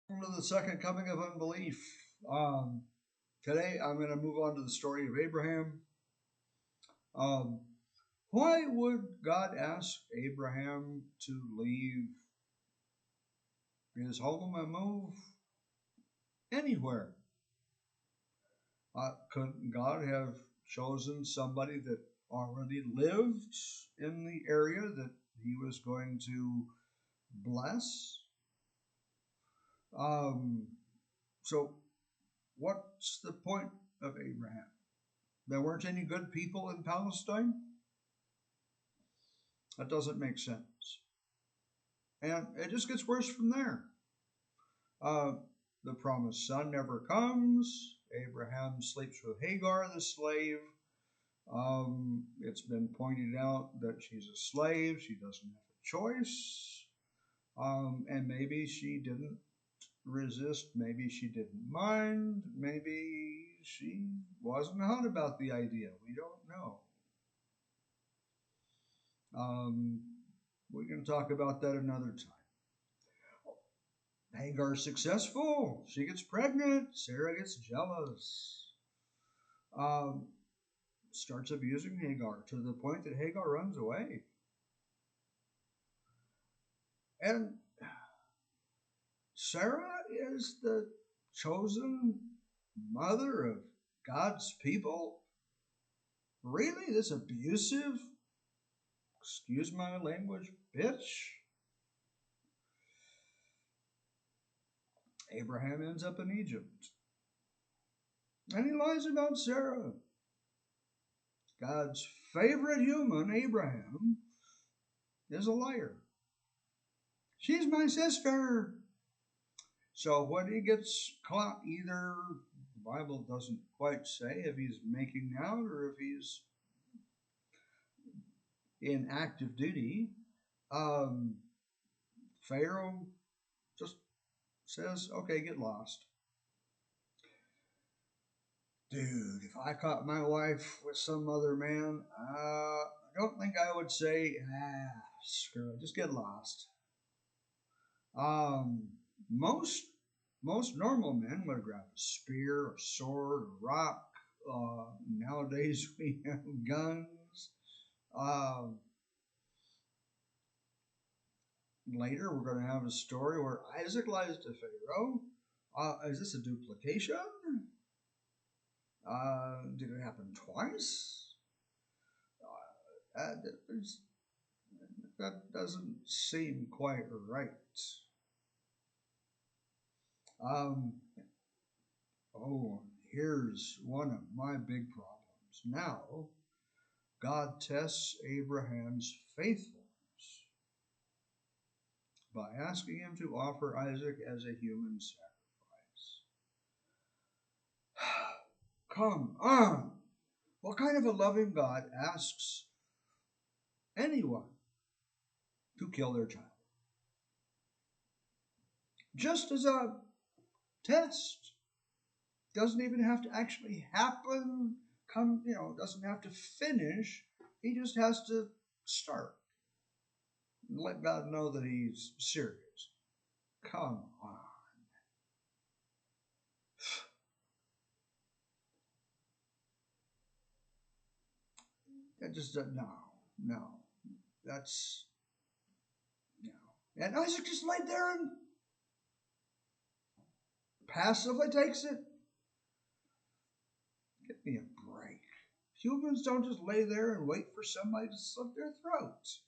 To the second coming of unbelief. Um, Today I'm going to move on to the story of Abraham. Um, why would God ask Abraham to leave his home and move anywhere? Couldn't God have chosen somebody that already lived in the area that he was going to bless? Um, so, what's the point of Abraham? There weren't any good people in Palestine? That doesn't make sense. And it just gets worse from there. Uh, the promised son never comes. Abraham sleeps with Hagar, the slave. It's been pointed out that she's a slave. She doesn't have a choice. And maybe she didn't resist. Maybe she didn't mind. Maybe she wasn't hot about the idea. We don't know. Um, we can talk about that another time. Hagar's successful. She gets pregnant. Sarah gets jealous. Um, Starts abusing Hagar to the point that Hagar runs away. And Sarah is the chosen mother of God's people. Really? This abusive, excuse my language, bitch? Abraham ends up in Egypt. And he lies about Sarah. God's favorite human, Abraham, is a liar. She's my sister. So when he gets caught, either the Bible doesn't quite say if he's making out or if he's in active duty, um, Pharaoh just says, okay, get lost. Dude, if I caught my wife with some other man, I don't think I would say, screw it, just get lost. Um, most most normal men would grab a spear, a sword, a rock. Nowadays we have guns. Um, Later we're going to have a story where Isaac lies to Pharaoh. Is this a duplication? Did it happen twice? That, that doesn't seem quite right. Um, oh, here's one of my big problems. Now, God tests Abraham's faithfulness by asking him to offer Isaac as a human sacrifice. Come on! What kind of a loving God asks anyone to kill their child? Just as a test. Doesn't even have to actually happen, doesn't have to finish. He just has to start and let God know that he's serious. Come on. That just no. That's no. And Isaac just laid there and passively takes it. Give me a break. Humans don't just lay there and wait for somebody to slit their throats.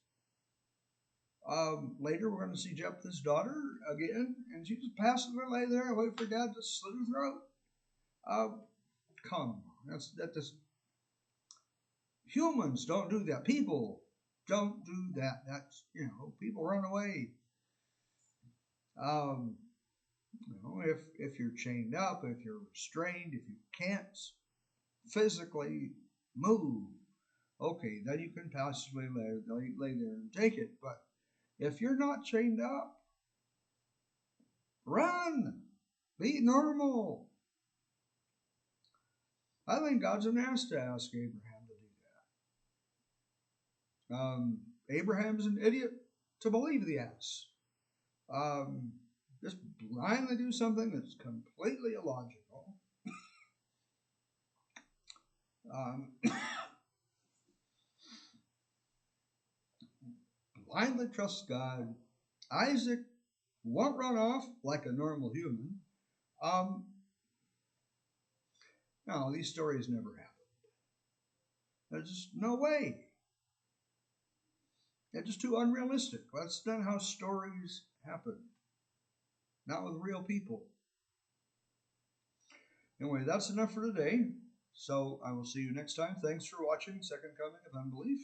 Later, we're going to see Jephthah's daughter again, and she just passively lay there and wait for Dad to slit her throat. Come on, humans don't do that. People don't do that. People run away. Um, if you're chained up, if you're restrained, if you can't physically move, okay, then you can passively lay there and take it. But if you're not chained up, run, be normal. I think God's an ass to ask Abraham to do that. Abraham's an idiot to believe the ass. Um, Just blindly do something that's completely illogical. Um, blindly trust God. Isaac won't run off like a normal human. Um, no, these stories never happen. There's just no way. They're just too unrealistic. That's not how stories happen. Not with real people. Anyway, that's enough for today. So I will see you next time. Thanks for watching Second Coming of Unbelief.